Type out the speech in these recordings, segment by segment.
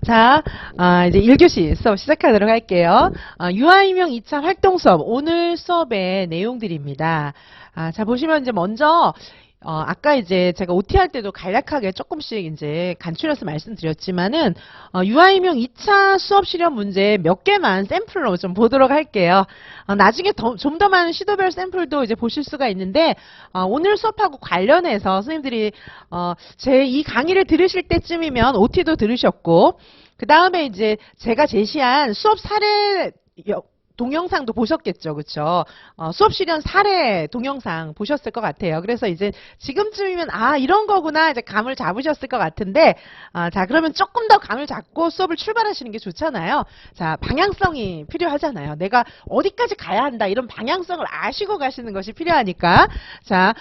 자, 이제 1교시 수업 시작하도록 할게요. 유아인명 2차 활동 수업, 오늘 수업의 내용들입니다. 자, 보시면 이제 먼저, 아까 이제 제가 OT 할 때도 간략하게 조금씩 이제 간추려서 말씀드렸지만은, 유아인명 2차 수업 실현 문제 몇 개만 샘플로 좀 보도록 할게요. 나중에 좀 더 많은 시도별 샘플도 이제 보실 수가 있는데, 오늘 수업하고 관련해서 선생님들이, 제 이 강의를 들으실 때쯤이면 OT도 들으셨고, 그 다음에 이제 제가 제시한 수업 사례 동영상도 보셨겠죠, 그쵸? 수업 실현 사례 동영상 보셨을 것 같아요. 그래서 이제 지금쯤이면 이런 거구나 이제 감을 잡으셨을 것 같은데, 자, 그러면 조금 더 감을 잡고 수업을 출발하시는 게 좋잖아요. 자, 방향성이 필요하잖아요. 내가 어디까지 가야 한다 이런 방향성을 아시고 가시는 것이 필요하니까. 자,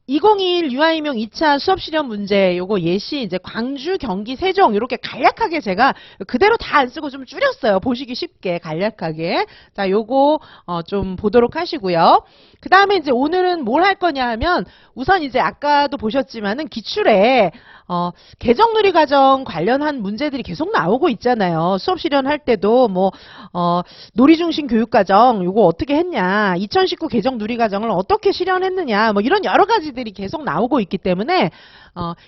2021 유아인명 2차 수업 실현 문제 요거 예시 이제 광주, 경기, 세종 이렇게 간략하게 제가 그대로 다 안 쓰고 좀 줄였어요. 보시기 쉽게 간략하게. 자, 요거 좀 보도록 하시고요. 그 다음에 이제 오늘은 뭘 할 거냐 하면 우선 이제 아까도 보셨지만은 기출에 개정누리과정 관련한 문제들이 계속 나오고 있잖아요. 수업 실현할 때도 뭐 놀이중심 교육과정 요거 어떻게 했냐, 2019 개정누리과정을 어떻게 실현했느냐, 뭐 이런 여러 가지들이 계속 나오고 있기 때문에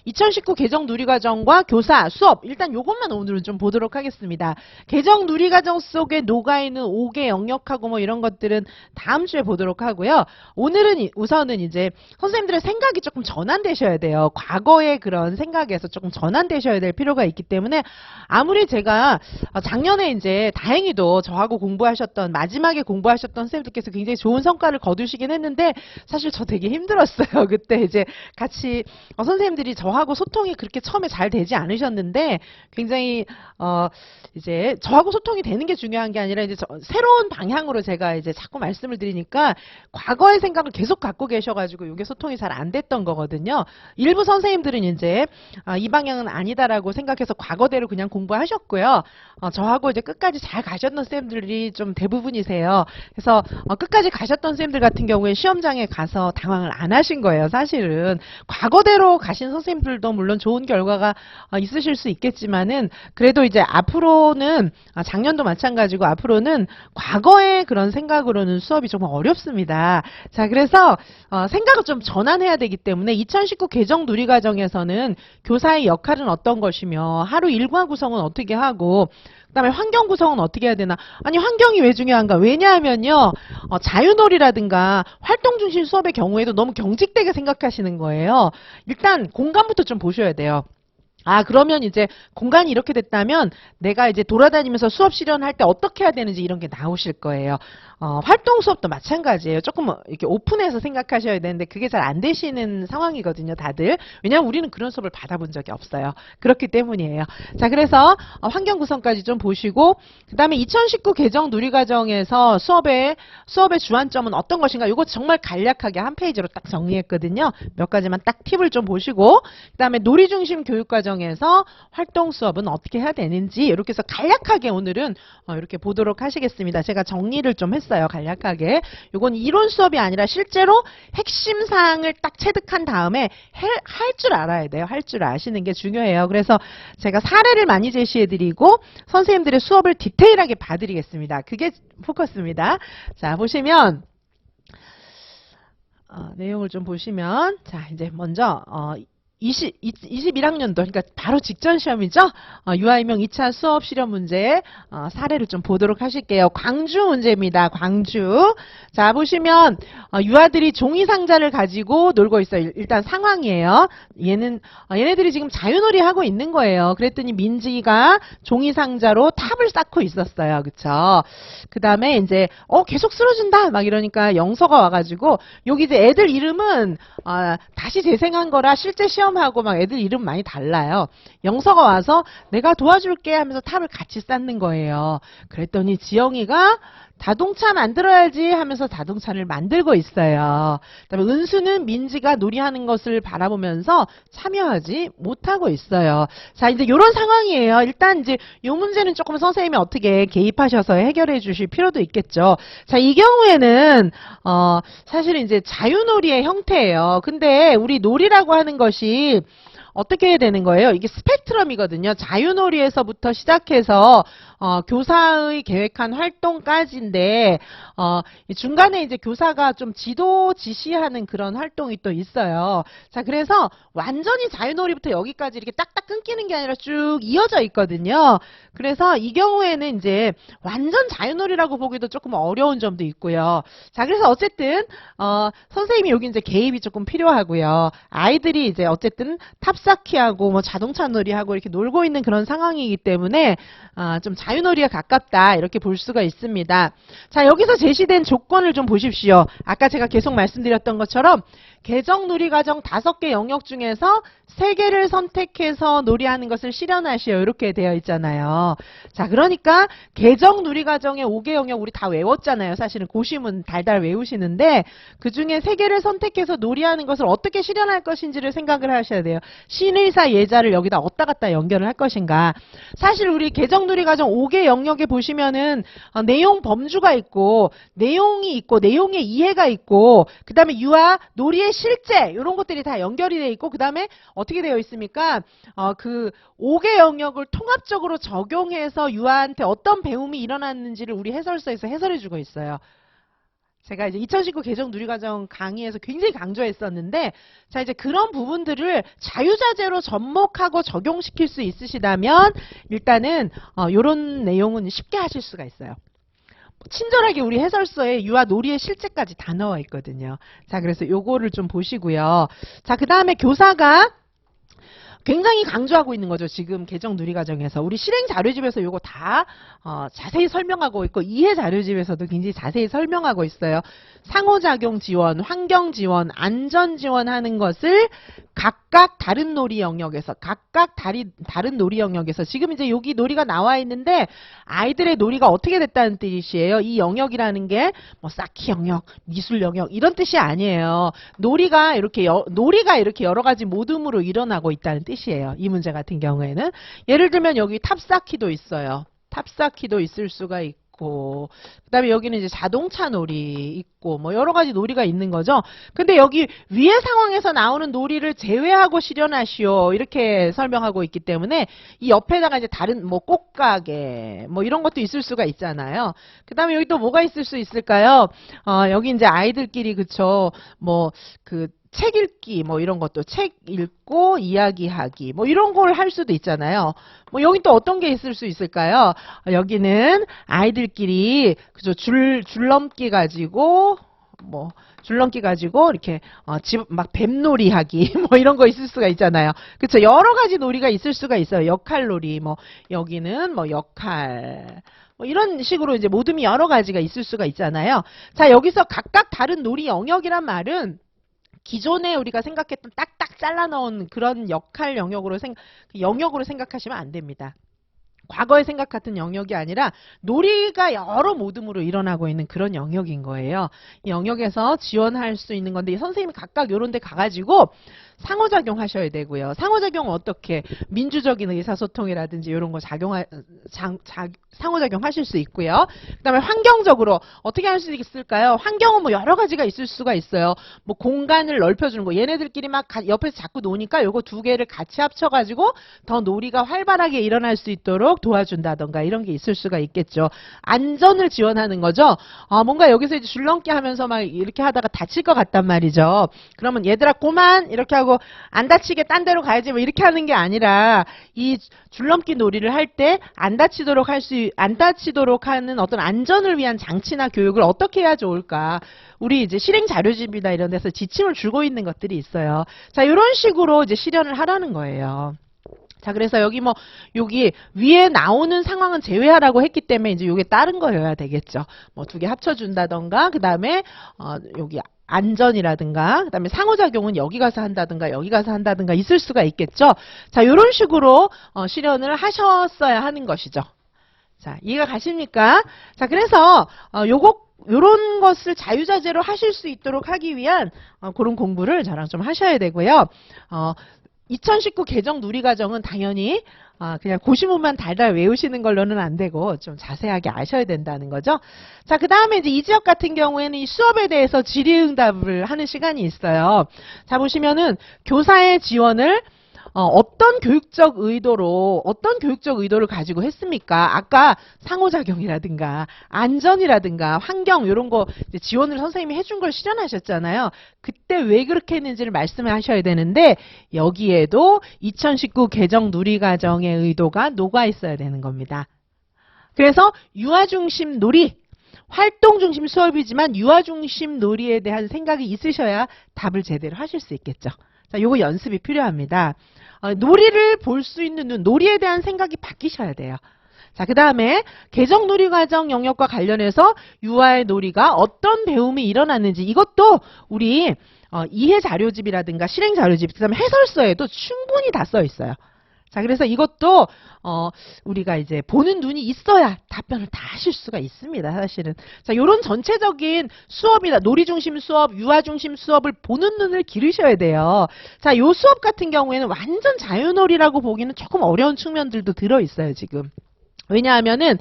2019 개정누리과정과 교사, 수업 일단 요것만 오늘은 좀 보도록 하겠습니다. 개정누리과정 속에 녹아있는 5개 영역하고 뭐 이런 것들은 다음 주에 보도록 하고요. 오늘은 우선은 이제 선생님들의 생각이 조금 전환되셔야 돼요. 과거의 그런 생각에서 조금 전환되셔야 될 필요가 있기 때문에 아무리 제가 작년에 이제 다행히도 저하고 공부하셨던 마지막에 공부하셨던 선생님들께서 굉장히 좋은 성과를 거두시긴 했는데 사실 저 되게 힘들었어요. 그때 이제 같이 선생님들이 저하고 소통이 그렇게 처음에 잘 되지 않으셨는데 굉장히 이제 저하고 소통이 되는 게 중요한 게 아니라 이제 새로운 방향으로 제가 이제 자꾸 말씀을 드리니까 과거의 생각을 계속 갖고 계셔가지고 이게 소통이 잘 안 됐던 거거든요. 일부 선생님들은 이제 이 방향은 아니다라고 생각해서 과거대로 그냥 공부하셨고요. 저하고 이제 끝까지 잘 가셨던 쌤들이 좀 대부분이세요. 그래서 끝까지 가셨던 쌤들 같은 경우에 시험장에 가서 당황을 안 하신 거예요. 사실은 과거대로 가신 선생님들도 물론 좋은 결과가 있으실 수 있겠지만은 그래도 이제 앞으로는 작년도 마찬가지고 앞으로는 과거의 그런 생각으로는 수업이 좀 어렵습니다. 자, 그래서 생각을 좀 전환해야 되기 때문에 2019 개정 누리과정에서는 교사의 역할은 어떤 것이며 하루 일과 구성은 어떻게 하고 그다음에 환경 구성은 어떻게 해야 되나? 아니, 환경이 왜 중요한가? 왜냐하면요, 자유놀이라든가 활동 중심 수업의 경우에도 너무 경직되게 생각하시는 거예요. 일단 공간부터 좀 보셔야 돼요. 그러면 이제 공간이 이렇게 됐다면 내가 이제 돌아다니면서 수업 실현할 때 어떻게 해야 되는지 이런 게 나오실 거예요. 활동 수업도 마찬가지예요. 조금 이렇게 오픈해서 생각하셔야 되는데 그게 잘 안 되시는 상황이거든요, 다들. 왜냐하면 우리는 그런 수업을 받아본 적이 없어요. 그렇기 때문이에요. 자, 그래서 환경 구성까지 좀 보시고 그 다음에 2019 개정 누리과정에서 수업의 주안점은 어떤 것인가 이거 정말 간략하게 한 페이지로 딱 정리했거든요. 몇 가지만 딱 팁을 좀 보시고 그 다음에 놀이중심 교육과정에서 활동 수업은 어떻게 해야 되는지 이렇게 해서 간략하게 오늘은 이렇게 보도록 하시겠습니다. 제가 정리를 좀 했어요. 간략하게. 이건 이론 수업이 아니라 실제로 핵심 사항을 딱 체득한 다음에 할 줄 알아야 돼요. 할 줄 아시는 게 중요해요. 그래서 제가 사례를 많이 제시해드리고 선생님들의 수업을 디테일하게 봐드리겠습니다. 그게 포커스입니다. 자, 보시면 내용을 좀 보시면 자, 이제 먼저 21학년도, 그러니까 바로 직전 시험이죠. 유아인명 2차 수업 실현 문제 사례를 좀 보도록 하실게요. 광주 문제입니다. 광주. 자, 보시면 유아들이 종이 상자를 가지고 놀고 있어요. 일단 상황이에요. 얘네들이 지금 자유놀이 하고 있는 거예요. 그랬더니 민지가 종이 상자로 탑을 쌓고 있었어요. 그쵸? 그 다음에 이제 계속 쓰러진다 막 이러니까 영서가 와가지고 여기 이제 애들 이름은 다시 재생한 거라 실제 시험하고 막 애들 이름 많이 달라요. 영서가 와서 내가 도와줄게 하면서 탑을 같이 쌓는 거예요. 그랬더니 지영이가 자동차 만들어야지 하면서 자동차를 만들고 있어요. 그다음에 은수는 민지가 놀이하는 것을 바라보면서 참여하지 못하고 있어요. 자, 이제 이런 상황이에요. 일단 이제 이 문제는 조금 선생님이 어떻게 개입하셔서 해결해 주실 필요도 있겠죠. 자, 이 경우에는 사실은 이제 자유놀이의 형태예요. 근데 우리 놀이라고 하는 것이 어떻게 해야 되는 거예요? 이게 스펙트럼이거든요. 자유놀이에서부터 시작해서 교사의 계획한 활동까지인데 이 중간에 이제 교사가 좀 지도 지시하는 그런 활동이 또 있어요. 자, 그래서 완전히 자유놀이부터 여기까지 이렇게 딱딱 끊기는 게 아니라 쭉 이어져 있거든요. 그래서 이 경우에는 이제 완전 자유놀이라고 보기도 조금 어려운 점도 있고요. 자, 그래서 어쨌든 선생님이 여기 이제 개입이 조금 필요하고요. 아이들이 이제 어쨌든 탑쌓기하고 뭐 자동차 놀이하고 이렇게 놀고 있는 그런 상황이기 때문에 좀 자유놀이에 가깝다 이렇게 볼 수가 있습니다. 자, 여기서 제시된 조건을 좀 보십시오. 아까 제가 계속 말씀드렸던 것처럼 개정놀이과정 5개 영역 중에서 3개를 선택해서 놀이하는 것을 실현하시오. 이렇게 되어 있잖아요. 자, 그러니까 개정놀이과정의 5개 영역 우리 다 외웠잖아요. 사실은 고시문 달달 외우시는데 그 중에 3개를 선택해서 놀이하는 것을 어떻게 실현할 것인지를 생각을 하셔야 돼요. 신의사 예자를 여기다 어디다 갖다 연결을 할 것인가. 사실 우리 개정놀이과정 5개 영역에 보시면은 내용 범주가 있고 내용이 있고 내용의 이해가 있고 그 다음에 유아 놀이의 실제 이런 것들이 다 연결이 되어 있고 그 다음에 어떻게 되어 있습니까? 그 5개 영역을 통합적으로 적용해서 유아한테 어떤 배움이 일어났는지를 우리 해설서에서 해설해 주고 있어요. 제가 이제 2019 개정 누리과정 강의에서 굉장히 강조했었는데, 자, 이제 그런 부분들을 자유자재로 접목하고 적용시킬 수 있으시다면, 일단은, 요런 내용은 쉽게 하실 수가 있어요. 친절하게 우리 해설서에 유아 놀이의 실제까지 다 나와 있거든요. 자, 그래서 요거를 좀 보시고요. 자, 그 다음에 교사가 굉장히 강조하고 있는 거죠. 지금 개정 누리과정에서. 우리 실행 자료집에서 요거 다 자세히 설명하고 있고 이해 자료집에서도 굉장히 자세히 설명하고 있어요. 상호작용 지원, 환경 지원, 안전 지원하는 것을 각각 다른 놀이 영역에서 다른 놀이 영역에서 지금 이제 여기 놀이가 나와 있는데 아이들의 놀이가 어떻게 됐다는 뜻이에요. 이 영역이라는 게 뭐 쌓기 영역, 미술 영역 이런 뜻이 아니에요. 놀이가 이렇게 여러 가지 모둠으로 일어나고 있다는 뜻이에요. 이 문제 같은 경우에는 예를 들면 여기 탑쌓기도 있어요. 탑쌓기도 있을 수가 있고 그다음에 여기는 이제 자동차 놀이 있고 뭐 여러 가지 놀이가 있는 거죠. 근데 여기 위의 상황에서 나오는 놀이를 제외하고 실현하시오 이렇게 설명하고 있기 때문에 이 옆에다가 이제 다른 뭐 꽃가게 뭐 이런 것도 있을 수가 있잖아요. 그다음에 여기 또 뭐가 있을 수 있을까요? 여기 이제 아이들끼리 그쵸 뭐 그 책 읽기 뭐 이런 것도 책 읽고 이야기하기 뭐 이런 걸 할 수도 있잖아요. 뭐 여기 또 어떤 게 있을 수 있을까요? 여기는 아이들끼리 그죠 줄넘기 가지고 뭐 줄넘기 가지고 이렇게 집 막 뱀놀이 하기 뭐 이런 거 있을 수가 있잖아요. 그렇죠? 여러 가지 놀이가 있을 수가 있어요. 역할놀이 뭐 여기는 뭐 역할 뭐 이런 식으로 이제 모둠이 여러 가지가 있을 수가 있잖아요. 자, 여기서 각각 다른 놀이 영역이란 말은 기존에 우리가 생각했던 딱딱 잘라 넣은 그런 역할 영역으로 생각하시면 안 됩니다. 과거에 생각했던 영역이 아니라 놀이가 여러 모둠으로 일어나고 있는 그런 영역인 거예요. 이 영역에서 지원할 수 있는 건데 선생님이 각각 이런 데 가가지고 상호작용 하셔야 되고요. 상호작용은 어떻게 민주적인 의사소통이라든지 이런 거 상호작용 하실 수 있고요. 그 다음에 환경적으로 어떻게 할 수 있을까요? 환경은 뭐 여러 가지가 있을 수가 있어요. 뭐 공간을 넓혀주는 거. 얘네들끼리 막 옆에서 자꾸 노니까 요거 두 개를 같이 합쳐가지고 더 놀이가 활발하게 일어날 수 있도록 도와준다던가 이런 게 있을 수가 있겠죠. 안전을 지원하는 거죠. 뭔가 여기서 이제 줄넘기 하면서 막 이렇게 하다가 다칠 것 같단 말이죠. 그러면 얘들아 고만 이렇게 하고 안 다치게 딴 데로 가야지 뭐 이렇게 하는 게 아니라 이 줄넘기 놀이를 할 때 안 다치도록 하는 어떤 안전을 위한 장치나 교육을 어떻게 해야 좋을까? 우리 이제 실행 자료집이나 이런 데서 지침을 주고 있는 것들이 있어요. 자, 이런 식으로 이제 실현을 하라는 거예요. 자, 그래서 여기 여기 위에 나오는 상황은 제외하라고 했기 때문에 이제 요게 다른 거여야 되겠죠. 뭐 두 개 합쳐준다던가, 그 다음에, 여기 안전이라든가, 그 다음에 상호작용은 여기 가서 한다든가, 여기 가서 한다든가 있을 수가 있겠죠. 자, 요런 식으로, 실현을 하셨어야 하는 것이죠. 자, 이해가 가십니까? 자, 그래서, 요런 것을 자유자재로 하실 수 있도록 하기 위한, 그런 공부를 저랑 좀 하셔야 되고요. 2019 개정 누리과정은 당연히 그냥 고시문만 달달 외우시는 걸로는 안 되고 좀 자세하게 아셔야 된다는 거죠. 자, 그 다음에 이제 이 지역 같은 경우에는 이 수업에 대해서 질의응답을 하는 시간이 있어요. 자, 보시면은 교사의 지원을 어떤 교육적 의도를 가지고 했습니까? 아까 상호작용이라든가 안전이라든가 환경 이런 거 이제 지원을 선생님이 해준 걸 실현하셨잖아요. 그때 왜 그렇게 했는지를 말씀을 하셔야 되는데 여기에도 2019 개정 누리과정의 의도가 녹아 있어야 되는 겁니다. 그래서 유아중심 놀이, 활동중심 수업이지만 유아중심 놀이에 대한 생각이 있으셔야 답을 제대로 하실 수 있겠죠. 자, 요거 연습이 필요합니다. 놀이를 볼 수 있는 눈, 놀이에 대한 생각이 바뀌셔야 돼요. 자, 그 다음에 개정놀이과정 영역과 관련해서 유아의 놀이가 어떤 배움이 일어났는지 이것도 우리 이해자료집이라든가 실행자료집, 그 다음에 해설서에도 충분히 다 써 있어요. 자, 그래서 이것도 우리가 이제 보는 눈이 있어야 답변을 다 하실 수가 있습니다, 사실은. 자, 요런 전체적인 수업이다. 놀이 중심 수업, 유아 중심 수업을 보는 눈을 기르셔야 돼요. 자, 요 수업 같은 경우에는 완전 자유놀이라고 보기는 조금 어려운 측면들도 들어 있어요, 지금. 왜냐하면은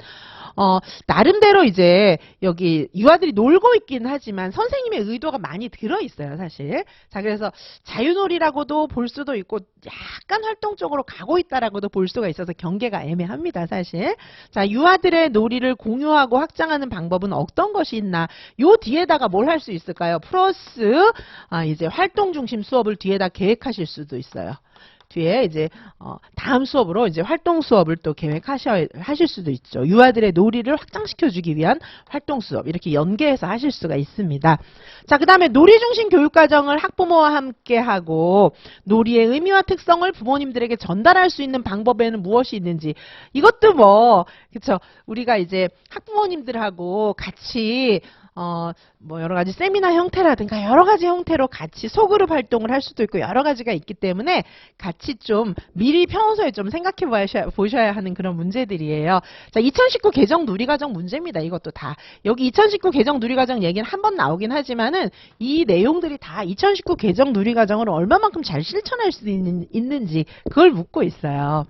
나름대로 이제 여기 유아들이 놀고 있긴 하지만 선생님의 의도가 많이 들어있어요, 사실. 자, 그래서 자유놀이라고도 볼 수도 있고 약간 활동적으로 가고 있다라고도 볼 수가 있어서 경계가 애매합니다, 사실. 자, 유아들의 놀이를 공유하고 확장하는 방법은 어떤 것이 있나? 요 뒤에다가 뭘 할 수 있을까요? 플러스 이제 활동 중심 수업을 뒤에다 계획하실 수도 있어요. 뒤에 이제 다음 수업으로 이제 활동 수업을 또 계획하실 수도 있죠. 유아들의 놀이를 확장시켜주기 위한 활동 수업 이렇게 연계해서 하실 수가 있습니다. 자, 그 다음에 놀이 중심 교육과정을 학부모와 함께 하고 놀이의 의미와 특성을 부모님들에게 전달할 수 있는 방법에는 무엇이 있는지 이것도 뭐 그쵸 우리가 이제 학부모님들하고 같이 뭐 여러 가지 세미나 형태라든가 여러 가지 형태로 같이 소그룹 활동을 할 수도 있고 여러 가지가 있기 때문에 같이 좀 미리 평소에 좀 생각해 보셔야 하는 그런 문제들이에요. 자, 2019 개정 누리과정 문제입니다. 이것도 다. 여기 2019 개정 누리과정 얘기는 한 번 나오긴 하지만은 이 내용들이 다 2019 개정 누리과정을 얼마만큼 잘 실천할 수 있는지 그걸 묻고 있어요.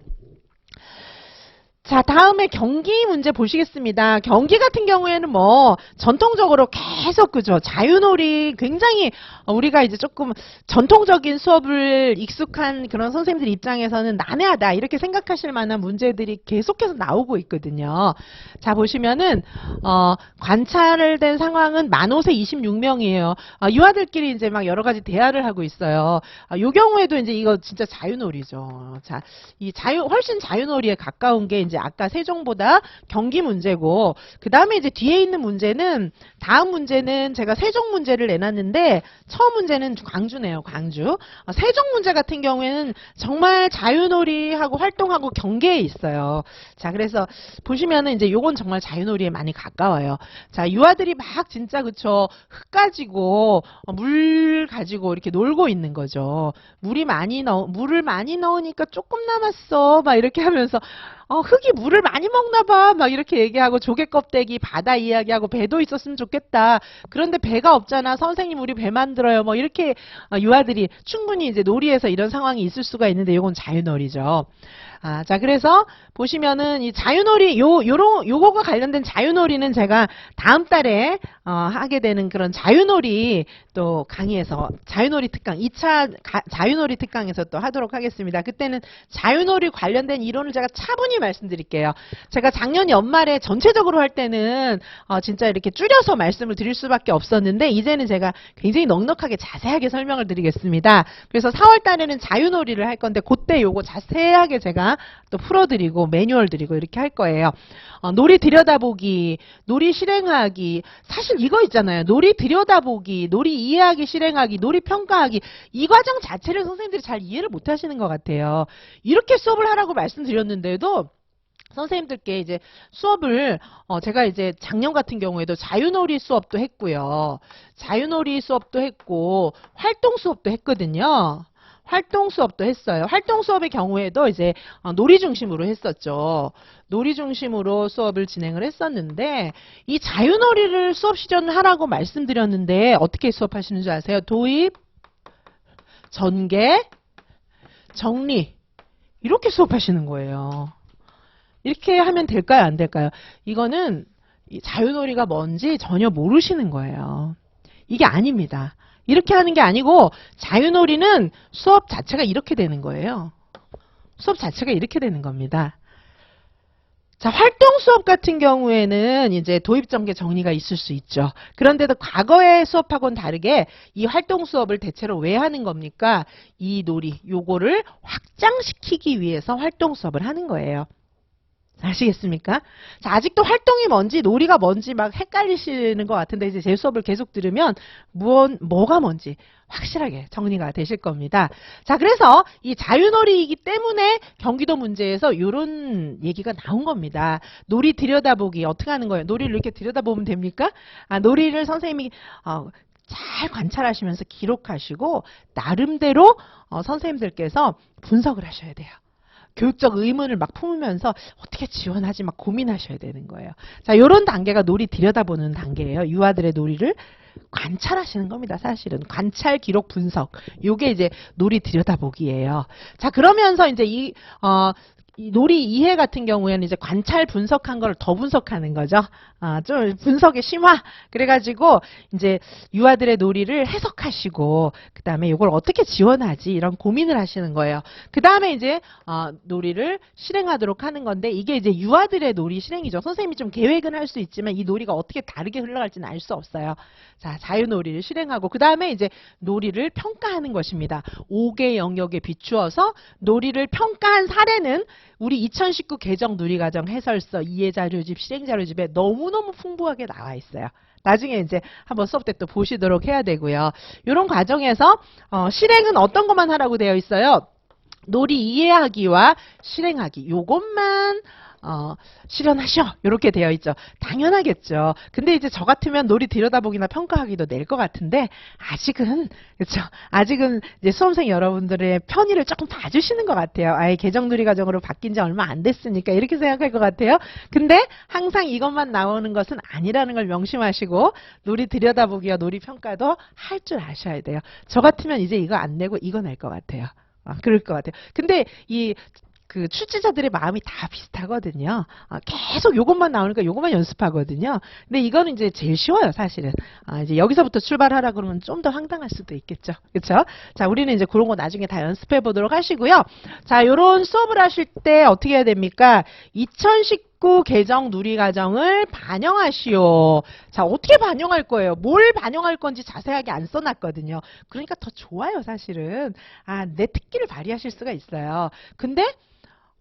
자, 다음에 경기 문제 보시겠습니다. 경기 같은 경우에는 뭐 전통적으로 계속 그죠. 자유놀이 굉장히 우리가 이제 조금 전통적인 수업을 익숙한 그런 선생님들 입장에서는 난해하다 이렇게 생각하실 만한 문제들이 계속해서 나오고 있거든요. 자, 보시면은 관찰된 상황은 만 5세 26명이에요. 유아들끼리 이제 막 여러 가지 대화를 하고 있어요. 요 경우에도 이제 이거 진짜 자유놀이죠. 자, 이 훨씬 자유놀이에 가까운 게 이제 아까 세종보다 경기 문제고 그 다음에 이제 뒤에 있는 문제는 다음 문제는 제가 세종 문제를 내놨는데 처음 문제는 광주네요. 광주. 세종 문제 같은 경우에는 정말 자유놀이하고 활동하고 경계에 있어요. 자, 그래서 보시면은 이제 요건 정말 자유놀이에 많이 가까워요. 자, 유아들이 막 진짜 그쵸 흙 가지고 물 가지고 이렇게 놀고 있는 거죠. 물을 많이 넣으니까 조금 남았어. 막 이렇게 하면서 흙이 물을 많이 먹나 봐. 막 이렇게 얘기하고 조개 껍데기 바다 이야기하고 배도 있었으면 좋겠다. 그런데 배가 없잖아. 선생님 우리 배 만들어요. 뭐 이렇게 유아들이 충분히 이제 놀이에서 이런 상황이 있을 수가 있는데 이건 자유놀이죠. 자, 그래서 보시면은 이 자유놀이 요거가 관련된 자유놀이는 제가 다음 달에 하게 되는 그런 자유놀이 또 강의에서 자유놀이 특강 2차 자유놀이 특강에서 또 하도록 하겠습니다. 그때는 자유놀이 관련된 이론을 제가 차분히 말씀드릴게요. 제가 작년 연말에 전체적으로 할 때는 진짜 이렇게 줄여서 말씀을 드릴 수밖에 없었는데 이제는 제가 굉장히 넉넉하게 자세하게 설명을 드리겠습니다. 그래서 4월 달에는 자유놀이를 할 건데 그때 요거 자세하게 제가 또 풀어드리고 매뉴얼 드리고 이렇게 할 거예요. 놀이 들여다보기, 놀이 실행하기. 사실 이거 있잖아요. 놀이 들여다보기, 놀이 이해하기, 실행하기, 놀이 평가하기. 이 과정 자체를 선생님들이 잘 이해를 못 하시는 것 같아요. 이렇게 수업을 하라고 말씀드렸는데도 선생님들께 이제 수업을 제가 이제 작년 같은 경우에도 자유놀이 수업도 했고요. 자유놀이 수업도 했고 활동 수업도 했거든요. 활동 수업도 했어요. 활동 수업의 경우에도 이제 놀이 중심으로 했었죠. 놀이 중심으로 수업을 진행을 했었는데 이 자유놀이를 수업 시전을 하라고 말씀드렸는데 어떻게 수업하시는 줄 아세요? 도입, 전개, 정리 이렇게 수업하시는 거예요. 이렇게 하면 될까요? 안 될까요? 이거는 이 자유놀이가 뭔지 전혀 모르시는 거예요. 이게 아닙니다. 이렇게 하는 게 아니고 자유놀이는 수업 자체가 이렇게 되는 거예요. 수업 자체가 이렇게 되는 겁니다. 자, 활동 수업 같은 경우에는 이제 도입 전개 정리가 있을 수 있죠. 그런데도 과거의 수업하고는 다르게 이 활동 수업을 대체로 왜 하는 겁니까? 이 놀이, 요거를 확장시키기 위해서 활동 수업을 하는 거예요. 아시겠습니까? 자, 아직도 활동이 뭔지 놀이가 뭔지 막 헷갈리시는 것 같은데 이제 제 수업을 계속 들으면 뭐가 뭔지 확실하게 정리가 되실 겁니다. 자, 그래서 이 자유놀이이기 때문에 경기도 문제에서 이런 얘기가 나온 겁니다. 놀이 들여다보기 어떻게 하는 거예요? 놀이를 이렇게 들여다보면 됩니까? 놀이를 선생님이 잘 관찰하시면서 기록하시고 나름대로 선생님들께서 분석을 하셔야 돼요. 교육적 의문을 막 품으면서 어떻게 지원하지 막 고민하셔야 되는 거예요. 자, 이런 단계가 놀이 들여다보는 단계예요. 유아들의 놀이를 관찰하시는 겁니다. 사실은 관찰, 기록, 분석. 요게 이제 놀이 들여다보기예요. 자, 그러면서 이제 이 놀이 이해 같은 경우에는 이제 관찰 분석한 걸 더 분석하는 거죠. 좀 분석의 심화. 그래가지고 이제 유아들의 놀이를 해석하시고 그 다음에 이걸 어떻게 지원하지 이런 고민을 하시는 거예요. 그 다음에 이제 놀이를 실행하도록 하는 건데 이게 이제 유아들의 놀이 실행이죠. 선생님이 좀 계획은 할 수 있지만 이 놀이가 어떻게 다르게 흘러갈지는 알 수 없어요. 자, 자유놀이를 실행하고 그 다음에 이제 놀이를 평가하는 것입니다. 5개 영역에 비추어서 놀이를 평가한 사례는 우리 2019 개정 누리과정 해설서, 이해자료집, 실행자료집에 너무너무 풍부하게 나와 있어요. 나중에 이제 한번 수업 때 또 보시도록 해야 되고요. 이런 과정에서 실행은 어떤 것만 하라고 되어 있어요? 놀이 이해하기와 실행하기. 요것만 실현하셔. 이렇게 되어 있죠. 당연하겠죠. 근데 이제 저 같으면 놀이 들여다보기나 평가하기도 낼 것 같은데 아직은 그렇죠. 아직은 이제 수험생 여러분들의 편의를 조금 봐주시는 것 같아요. 아예 개정 누리 과정으로 바뀐 지 얼마 안 됐으니까 이렇게 생각할 것 같아요. 근데 항상 이것만 나오는 것은 아니라는 걸 명심하시고 놀이 들여다보기와 놀이 평가도 할 줄 아셔야 돼요. 저 같으면 이제 이거 안 내고 이거 낼 것 같아요. 그럴 것 같아요. 근데 그 출제자들의 마음이 다 비슷하거든요. 계속 요것만 나오니까 요것만 연습하거든요. 근데 이거는 이제 제일 쉬워요, 사실은. 이제 여기서부터 출발하라 그러면 좀 더 황당할 수도 있겠죠. 그렇죠? 자, 우리는 이제 그런 거 나중에 다 연습해 보도록 하시고요. 자, 요런 수업을 하실 때 어떻게 해야 됩니까? 2019 개정 누리과정을 반영하시오. 자, 어떻게 반영할 거예요? 뭘 반영할 건지 자세하게 안 써놨거든요. 그러니까 더 좋아요, 사실은. 내 특기를 발휘하실 수가 있어요. 근데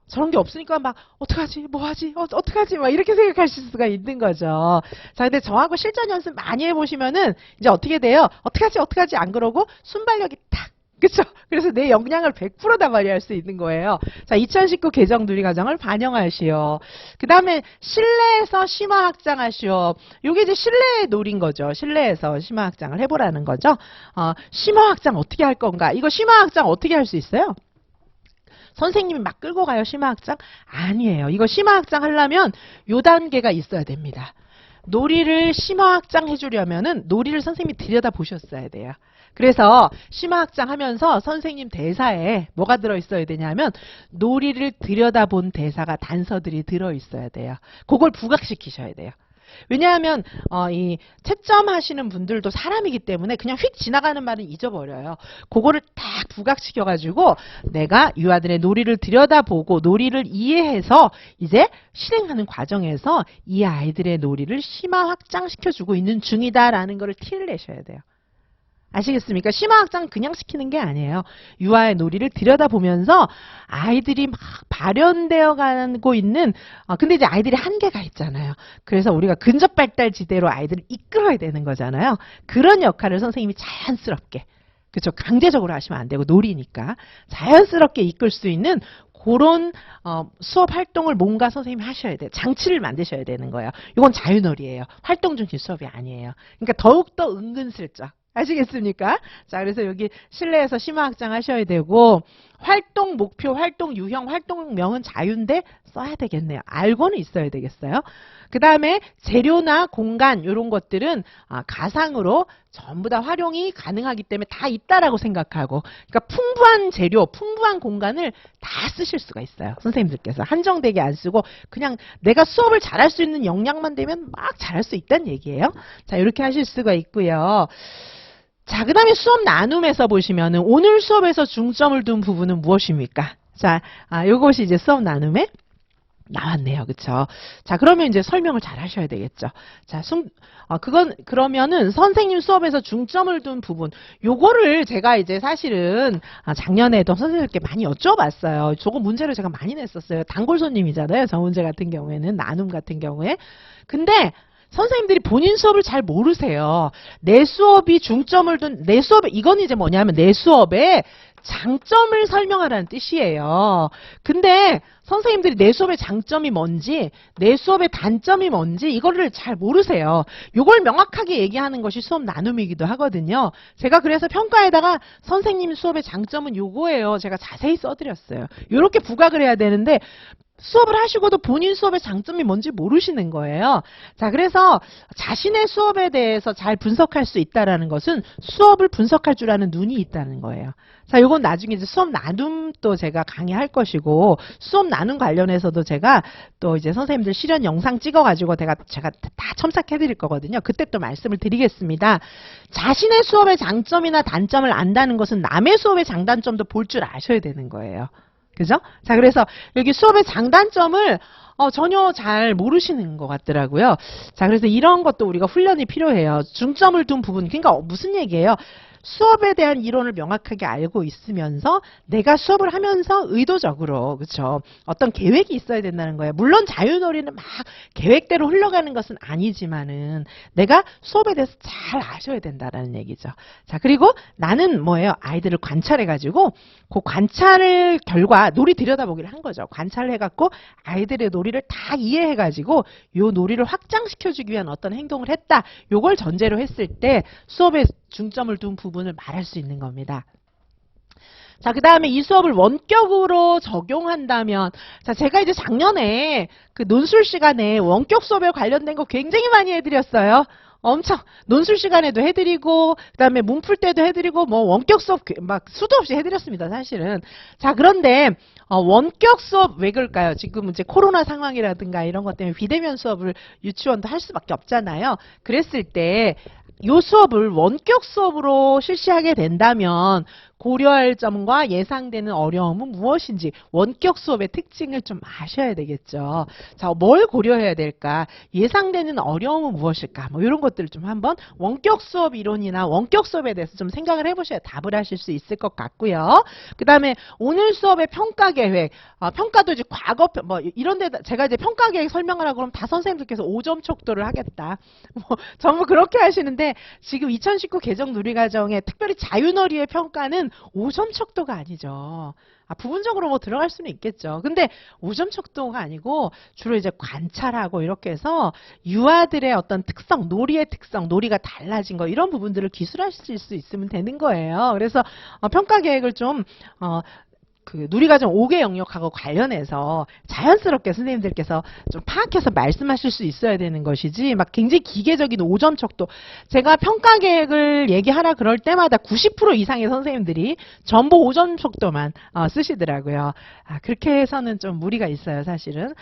저런 게 없으니까 막 어떡하지 뭐하지 어떡하지 막 이렇게 생각하실 수가 있는 거죠. 자, 근데 저하고 실전 연습 많이 해보시면은 이제 어떻게 돼요? 어떡하지 안 그러고 순발력이 탁. 그렇죠? 그래서 내 역량을 100%다 발휘할 수 있는 거예요. 자, 2019 개정 누리과정을 반영하시오. 그 다음에 실내에서 심화 확장하시오. 요게 이제 실내 놀인 거죠. 실내에서 심화 확장을 해보라는 거죠. 심화 확장 어떻게 할 건가? 이거 심화 확장 어떻게 할 수 있어요? 선생님이 막 끌고 가요, 심화학장? 아니에요. 이거 심화학장 하려면 요 단계가 있어야 됩니다. 놀이를 심화학장 해주려면은 놀이를 선생님이 들여다보셨어야 돼요. 그래서 심화학장 하면서 선생님 대사에 뭐가 들어있어야 되냐면 놀이를 들여다본 대사가 단서들이 들어있어야 돼요. 그걸 부각시키셔야 돼요. 왜냐하면 이 채점하시는 분들도 사람이기 때문에 그냥 휙 지나가는 말은 잊어버려요. 그거를 딱 부각시켜가지고 내가 유아들의 놀이를 들여다보고 놀이를 이해해서 이제 실행하는 과정에서 이 아이들의 놀이를 심화 확장시켜주고 있는 중이다라는 거를 티를 내셔야 돼요. 아시겠습니까? 심화 확장 그냥 시키는 게 아니에요. 유아의 놀이를 들여다보면서 아이들이 막 발현되어 가고 있는 근데 이제 아이들이 한계가 있잖아요. 그래서 우리가 근접 발달 지대로 아이들을 이끌어야 되는 거잖아요. 그런 역할을 선생님이 자연스럽게 그렇죠. 강제적으로 하시면 안 되고 놀이니까 자연스럽게 이끌 수 있는 그런 수업 활동을 뭔가 선생님이 하셔야 돼요. 장치를 만드셔야 되는 거예요. 이건 자유놀이예요. 활동 중심 수업이 아니에요. 그러니까 더욱더 은근슬쩍 아시겠습니까? 자, 그래서 여기 실내에서 심화 확장 하셔야 되고 활동 목표, 활동 유형, 활동명은 자유인데 써야 되겠네요. 알고는 있어야 되겠어요. 그 다음에 재료나 공간 이런 것들은 가상으로 전부 다 활용이 가능하기 때문에 다 있다라고 생각하고 그러니까 풍부한 재료, 풍부한 공간을 다 쓰실 수가 있어요. 선생님들께서 한정되게 안 쓰고 그냥 내가 수업을 잘할 수 있는 역량만 되면 막 잘할 수 있다는 얘기예요. 자, 이렇게 하실 수가 있고요. 자, 그 다음에 수업 나눔에서 보시면은 오늘 수업에서 중점을 둔 부분은 무엇입니까? 자, 요것이 이제 수업 나눔에 나왔네요. 그쵸? 자, 그러면 이제 설명을 잘 하셔야 되겠죠. 자, 그러면은 선생님 수업에서 중점을 둔 부분, 요거를 제가 이제 사실은 작년에도 선생님께 많이 여쭤봤어요. 저거 문제를 제가 많이 냈었어요. 단골 손님이잖아요. 저 문제 같은 경우에는, 나눔 같은 경우에. 근데 선생님들이 본인 수업을 잘 모르세요. 내 수업이 중점을 둔, 내 수업에, 이건 이제 뭐냐면 내 수업에 장점을 설명하라는 뜻이에요. 근데 선생님들이 내 수업의 장점이 뭔지, 내 수업의 단점이 뭔지 이거를 잘 모르세요. 이걸 명확하게 얘기하는 것이 수업 나눔이기도 하거든요. 제가 그래서 평가에다가 선생님 수업의 장점은 요거예요. 제가 자세히 써드렸어요. 이렇게 부각을 해야 되는데 수업을 하시고도 본인 수업의 장점이 뭔지 모르시는 거예요. 자, 그래서 자신의 수업에 대해서 잘 분석할 수 있다라는 것은 수업을 분석할 줄 아는 눈이 있다는 거예요. 자, 요건 나중에 이제 수업 나눔도 제가 강의할 것이고, 수업 나눔 관련해서도 제가 또 이제 선생님들 실현 영상 찍어가지고 제가 다 첨삭해 드릴 거거든요. 그때 또 말씀을 드리겠습니다. 자신의 수업의 장점이나 단점을 안다는 것은 남의 수업의 장단점도 볼 줄 아셔야 되는 거예요. 그죠? 자, 그래서 여기 수업의 장단점을 전혀 잘 모르시는 것 같더라고요. 자, 그래서 이런 것도 우리가 훈련이 필요해요. 중점을 둔 부분, 그러니까 무슨 얘기예요? 수업에 대한 이론을 명확하게 알고 있으면서 내가 수업을 하면서 의도적으로, 그렇죠? 어떤 계획이 있어야 된다는 거예요. 물론 자유놀이는 막 계획대로 흘러가는 것은 아니지만은 내가 수업에 대해서 잘 아셔야 된다는 얘기죠. 자, 그리고 나는 뭐예요? 아이들을 관찰해가지고 그 관찰을 결과 놀이 들여다보기를 한 거죠. 관찰을 해갖고 아이들의 놀이를 다 이해해가지고 요 놀이를 확장시켜주기 위한 어떤 행동을 했다. 요걸 전제로 했을 때 수업에 중점을 둔 부분을 말할 수 있는 겁니다. 자, 그 다음에 이 수업을 원격으로 적용한다면, 자, 제가 이제 작년에 그 논술 시간에 원격 수업에 관련된 거 굉장히 많이 해드렸어요. 엄청 논술 시간에도 해드리고, 그 다음에 문풀 때도 해드리고, 뭐 원격 수업 막 수도 없이 해드렸습니다, 사실은. 자, 그런데 원격 수업 왜 그럴까요? 지금 이제 코로나 상황이라든가 이런 것 때문에 비대면 수업을 유치원도 할 수밖에 없잖아요. 그랬을 때 이 수업을 원격 수업으로 실시하게 된다면 고려할 점과 예상되는 어려움은 무엇인지 원격 수업의 특징을 좀 아셔야 되겠죠. 자, 뭘 고려해야 될까? 예상되는 어려움은 무엇일까? 뭐 이런 것들을 좀 한번 원격 수업 이론이나 원격 수업에 대해서 좀 생각을 해보셔야 답을 하실 수 있을 것 같고요. 그 다음에 오늘 수업의 평가 계획, 평가도 이제 과거 뭐 이런 데 제가 이제 평가 계획 설명을 하고 그러면 다 선생님들께서 5점 촉도를 하겠다. 뭐 전부 그렇게 하시는데 지금 2019 개정 누리과정에 특별히 자유놀이의 평가는 5점 척도가 아니죠. 부분적으로 뭐 들어갈 수는 있겠죠. 근데 5점 척도가 아니고 주로 이제 관찰하고 이렇게 해서 유아들의 어떤 특성, 놀이의 특성, 놀이가 달라진 거 이런 부분들을 기술하실 수 있으면 되는 거예요. 그래서 평가 계획을 좀 그 누리과정 5개 영역하고 관련해서 자연스럽게 선생님들께서 좀 파악해서 말씀하실 수 있어야 되는 것이지 막 굉장히 기계적인 5점 척도 제가 평가 계획을 얘기하라 그럴 때마다 90% 이상의 선생님들이 전부 5점 척도만 쓰시더라고요. 그렇게 해서는 좀 무리가 있어요, 사실은.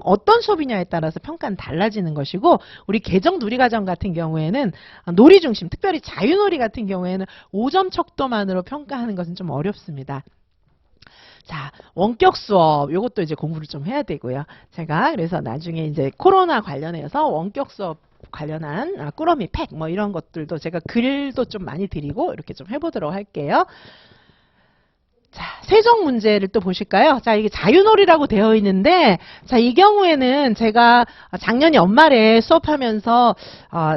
어떤 수업이냐에 따라서 평가는 달라지는 것이고 우리 개정 누리과정 같은 경우에는 놀이 중심, 특별히 자유놀이 같은 경우에는 5점 척도만으로 평가하는 것은 좀 어렵습니다. 자, 원격 수업, 요것도 이제 공부를 좀 해야 되고요. 제가 그래서 나중에 이제 코로나 관련해서 원격 수업 관련한 꾸러미 팩, 뭐 이런 것들도 제가 글도 좀 많이 드리고 이렇게 좀 해보도록 할게요. 자, 세종 문제를 또 보실까요? 자, 이게 자유놀이라고 되어 있는데, 자, 이 경우에는 제가 작년 연말에 수업하면서,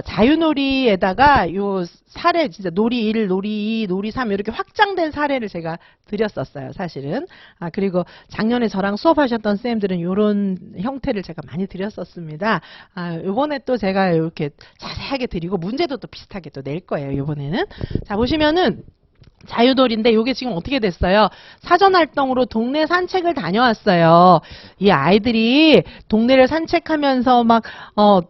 자유놀이에다가 요 사례, 진짜 놀이 1, 놀이 2, 놀이 3 이렇게 확장된 사례를 제가 드렸었어요, 사실은. 그리고 작년에 저랑 수업하셨던 쌤들은 이런 형태를 제가 많이 드렸었습니다. 요번에 또 제가 이렇게 자세하게 드리고 문제도 또 비슷하게 또 낼 거예요, 요번에는. 자, 보시면은, 자유놀이인데 이게 지금 어떻게 됐어요? 사전활동으로 동네 산책을 다녀왔어요. 이 아이들이 동네를 산책하면서 막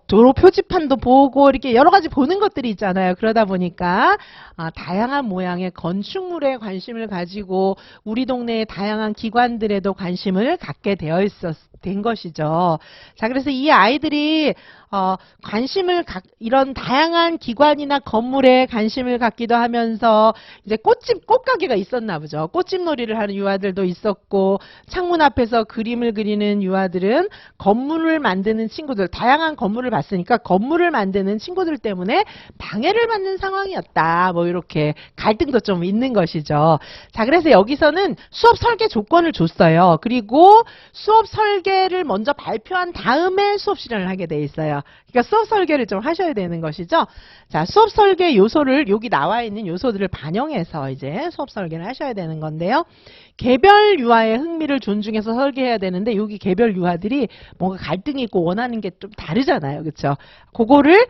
도로 표지판도 보고 이렇게 여러 가지 보는 것들이 있잖아요. 그러다 보니까 다양한 모양의 건축물에 관심을 가지고 우리 동네의 다양한 기관들에도 관심을 갖게 된 것이죠. 자, 그래서 이 아이들이 이런 다양한 기관이나 건물에 관심을 갖기도 하면서 이제 꽃가게가 있었나 보죠. 꽃집놀이를 하는 유아들도 있었고, 창문 앞에서 그림을 그리는 유아들은 건물을 만드는 친구들, 다양한 건물을 봤으니까 건물을 만드는 친구들 때문에 방해를 받는 상황이었다. 뭐 이렇게 갈등도 좀 있는 것이죠. 자, 그래서 여기서는 수업 설계 조건을 줬어요. 그리고 수업 설계를 먼저 발표한 다음에 수업 실현을 하게 돼 있어요. 그러니까 수업 설계를 좀 하셔야 되는 것이죠. 자, 수업 설계 요소를 여기 나와 있는 요소들을 반영해서 이제 수업 설계를 하셔야 되는 건데요. 개별 유아의 흥미를 존중해서 설계해야 되는데 여기 개별 유아들이 뭔가 갈등이 있고 원하는 게 좀 다르잖아요. 그렇죠? 그거를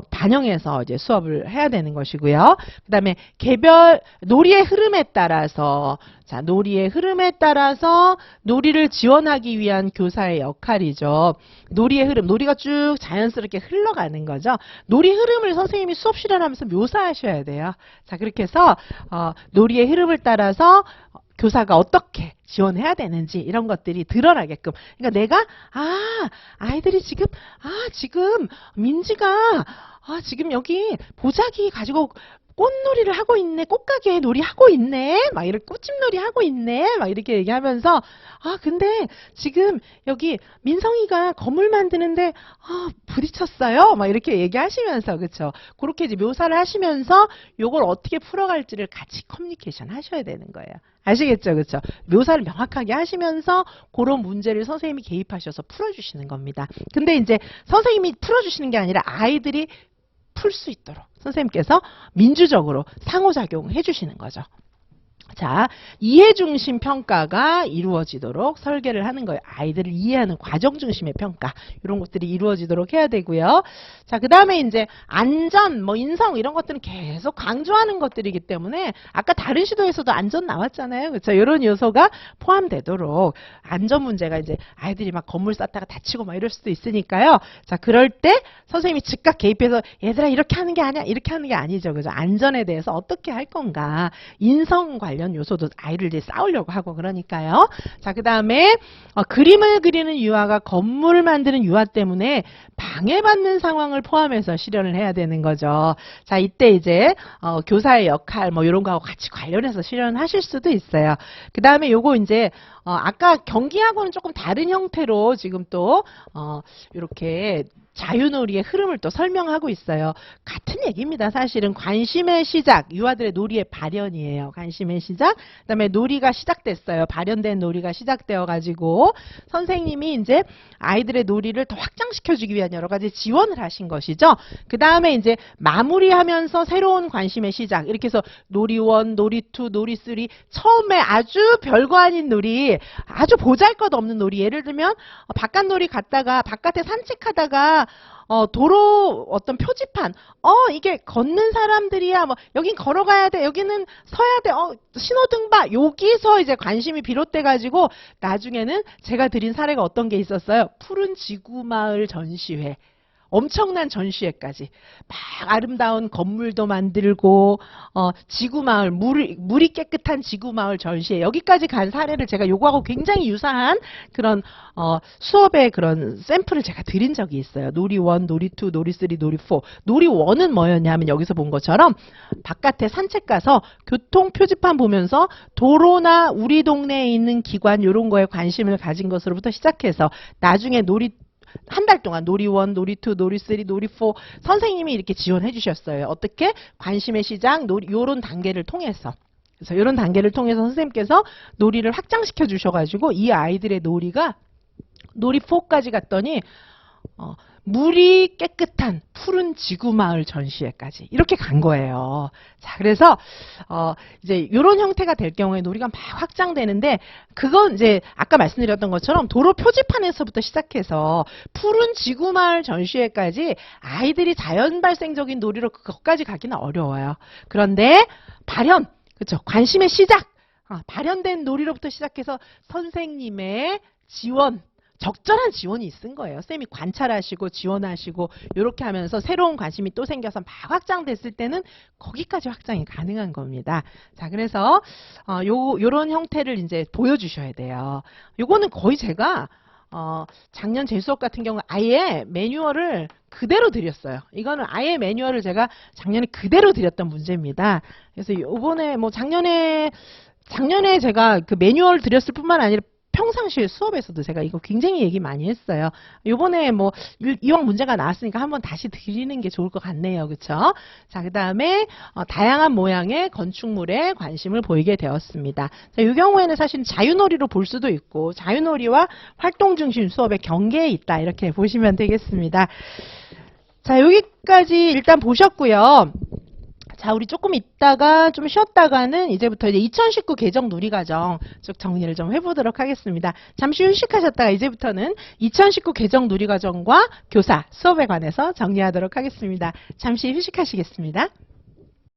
반영해서 이제 수업을 해야 되는 것이고요. 그다음에 개별 놀이의 흐름에 따라서 자, 놀이의 흐름에 따라서 놀이를 지원하기 위한 교사의 역할이죠. 놀이의 흐름, 놀이가 쭉 자연스럽게 흘러가는 거죠. 놀이 흐름을 선생님이 수업 실현하면서 묘사하셔야 돼요. 자, 그렇게 해서 놀이의 흐름을 따라서 교사가 어떻게 지원해야 되는지 이런 것들이 드러나게끔. 그러니까 내가 아이들이 지금 민지가 지금 여기 보자기 가지고 꽃놀이를 하고 있네. 꽃가게 놀이 하고 있네. 막 이렇게 꽃집놀이 하고 있네. 막 이렇게 얘기하면서 근데 지금 여기 민성이가 건물 만드는데 부딪혔어요. 막 이렇게 얘기하시면서 그렇죠. 그렇게 이제 묘사를 하시면서 요걸 어떻게 풀어갈지를 같이 커뮤니케이션 하셔야 되는 거예요. 아시겠죠? 그렇죠? 묘사를 명확하게 하시면서 그런 문제를 선생님이 개입하셔서 풀어주시는 겁니다. 근데 이제 선생님이 풀어주시는 게 아니라 아이들이 풀 수 있도록 선생님께서 민주적으로 상호작용해 주시는 거죠. 자, 이해 중심 평가가 이루어지도록 설계를 하는 거예요. 아이들을 이해하는 과정 중심의 평가. 이런 것들이 이루어지도록 해야 되고요. 자, 그 다음에 이제 안전, 인성 이런 것들은 계속 강조하는 것들이기 때문에 아까 다른 시도에서도 안전 나왔잖아요. 그렇죠? 이런 요소가 포함되도록 안전 문제가 이제 아이들이 막 건물 쌓다가 다치고 막 이럴 수도 있으니까요. 자, 그럴 때 선생님이 즉각 개입해서 얘들아 이렇게 하는 게 아니야. 이렇게 하는 게 아니죠. 그죠? 안전에 대해서 어떻게 할 건가. 인성 관련 요소도 아이를 이제 싸우려고 하고 그러니까요. 자, 그 다음에 그림을 그리는 유아가 건물을 만드는 유아 때문에 방해받는 상황을 포함해서 실현을 해야 되는 거죠. 자, 이때 이제 교사의 역할 이런 거하고 같이 관련해서 실현하실 수도 있어요. 그 다음에 요거 이제 아까 경기하고는 조금 다른 형태로 지금 또 이렇게 자유놀이의 흐름을 또 설명하고 있어요. 같은 얘기입니다. 사실은 관심의 시작, 유아들의 놀이의 발현이에요. 관심의 시작, 그 다음에 놀이가 시작됐어요. 발현된 놀이가 시작되어 가지고 선생님이 이제 아이들의 놀이를 더 확장시켜주기 위한 여러 가지 지원을 하신 것이죠. 그 다음에 이제 마무리하면서 새로운 관심의 시작, 이렇게 해서 놀이 1, 놀이 2, 놀이 3, 처음에 아주 별거 아닌 놀이, 아주 보잘것없는 놀이, 예를 들면 바깥놀이 갔다가 바깥에 산책하다가 도로 어떤 표지판, 이게 걷는 사람들이야, 여긴 걸어가야 돼, 여기는 서야 돼, 신호등 봐, 여기서 이제 관심이 비롯돼 가지고 나중에는 제가 드린 사례가 어떤 게 있었어요. 푸른 지구마을 전시회. 엄청난 전시회까지 막 아름다운 건물도 만들고 지구마을 물이 깨끗한 지구마을 전시회 여기까지 간 사례를 제가 요거하고 굉장히 유사한 그런 수업의 그런 샘플을 제가 드린 적이 있어요. 놀이 1, 놀이 2, 놀이 3, 놀이 4. 놀이 1은 뭐였냐면 여기서 본 것처럼 바깥에 산책 가서 교통 표지판 보면서 도로나 우리 동네에 있는 기관 이런 거에 관심을 가진 것으로부터 시작해서 나중에 한 달 동안 놀이 1, 놀이 2, 놀이 3, 놀이 4 선생님이 이렇게 지원해 주셨어요. 어떻게? 관심의 시작, 요런 단계를 통해서. 그래서 이런 단계를 통해서 선생님께서 놀이를 확장시켜 주셔가지고 이 아이들의 놀이가 놀이 4까지 갔더니 물이 깨끗한 푸른 지구마을 전시회까지 이렇게 간 거예요. 자, 그래서 이제 이런 형태가 될 경우에 놀이가 막 확장되는데 그건 이제 아까 말씀드렸던 것처럼 도로 표지판에서부터 시작해서 푸른 지구마을 전시회까지 아이들이 자연 발생적인 놀이로 그것까지 가기는 어려워요. 그런데 발현, 그렇죠? 관심의 시작, 발현된 놀이로부터 시작해서 선생님의 지원. 적절한 지원이 있은 거예요. 쌤이 관찰하시고 지원하시고 이렇게 하면서 새로운 관심이 또 생겨서 막 확장됐을 때는 거기까지 확장이 가능한 겁니다. 자, 그래서 요런 형태를 이제 보여주셔야 돼요. 요거는 거의 제가 작년 재수업 같은 경우 아예 매뉴얼을 그대로 드렸어요. 이거는 아예 매뉴얼을 제가 작년에 그대로 드렸던 문제입니다. 그래서 요번에 뭐 작년에 제가 그 매뉴얼 드렸을 뿐만 아니라 평상시에 수업에서도 제가 이거 굉장히 얘기 많이 했어요. 요번에 뭐 이왕 문제가 나왔으니까 한번 다시 드리는 게 좋을 것 같네요. 그쵸? 자, 그 다음에 다양한 모양의 건축물에 관심을 보이게 되었습니다. 자, 이 경우에는 사실 자유놀이로 볼 수도 있고 자유놀이와 활동중심 수업의 경계에 있다. 이렇게 보시면 되겠습니다. 자, 여기까지 일단 보셨고요. 자, 우리 조금 있다가 좀 쉬었다가는 이제부터 이제 2019 개정 누리과정 쭉 정리를 좀 해보도록 하겠습니다. 잠시 휴식하셨다가 이제부터는 2019 개정 누리과정과 교사 수업에 관해서 정리하도록 하겠습니다. 잠시 휴식하시겠습니다.